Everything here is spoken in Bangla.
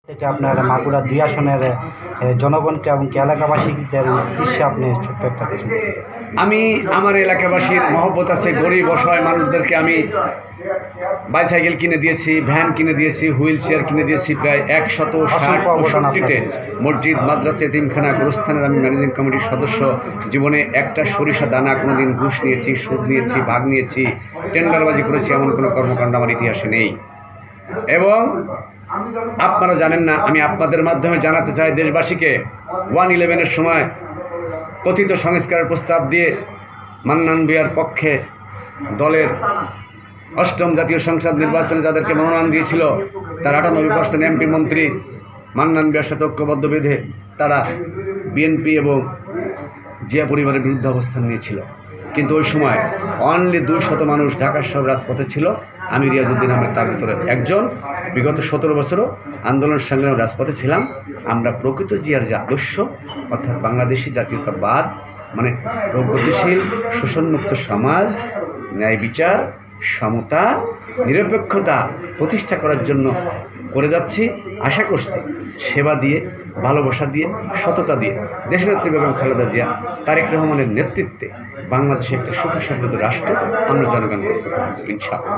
থেকে আপনার মাগুরা ২ আসনের জনগণকে এবং এলাকাবাসীদের উদ্দেশ্যে আপনি ছোট্ট একটা কিছু বলুন। আমি আমার এলাকাবাসীর মহব্বত আছে, গরিব অসহায় মানুষদেরকে আমি বাইসাইকেল কিনে দিয়েছি, ভ্যান কিনে দিয়েছি, হুইল চেয়ার কিনে দিয়েছি। প্রায় 160-165টি মসজিদ, মাদ্রাসা, এতিমখানা, গোরস্থানের আমি ম্যানেজিং কমিটির সদস্য। জীবনে একটা সরিষা দানা কোনোদিন ঘুষ নিয়েছি, সুদ নিয়েছি, ভাগ নিয়েছি, টেন্ডারবাজি করেছি এমন কোনো কর্মকাণ্ড আমার ইতিহাসে নেই। এবং আপনারা জানেন না, আমি আপনাদের মাধ্যমে জানাতে চাই দেশবাসীকে, 1/11-এর সময় কথিত সংস্কারের প্রস্তাব দিয়ে মান্নান ভূঁইয়ার পক্ষে দলের 8ম জাতীয় সংসদ নির্বাচনে যাদেরকে মনোনয়ন দিয়েছিল তার 98% এমপি মন্ত্রী মান্নান ভূঁইয়ার সাথে ঐক্যবদ্ধ বেঁধে তারা বিএনপি এবং জিয়া পরিবারের বিরুদ্ধে অবস্থান নিয়েছিল। কিন্তু ওই সময় অনলি 200 মানুষ ঢাকার শহর রাজপথে ছিল। আমি রিয়াজউদ্দিন আহমেদ তার ভিতরে একজন। বিগত 17 বছরও আন্দোলন সংগ্রাম রাজপথে ছিলাম। আমরা প্রকৃত জিয়ার যে আদর্শ, অর্থাৎ বাংলাদেশি জাতীয়তাবাদ, মানে প্রগতিশীল শোষণমুক্ত সমাজ, ন্যায় বিচার, সমতা, নিরপেক্ষতা প্রতিষ্ঠা করার জন্য করে যাচ্ছি। আশা করছি সেবা দিয়ে, ভালোবাসা দিয়ে, সততা দিয়ে দেশনেত্রী বেগম খালেদা জিয়া, তারেক রহমানের নেতৃত্বে বাংলাদেশে একটা সুখী সমৃদ্ধ রাষ্ট্র আমরা জনগণ করতে পারব ইনশাআল্লাহ।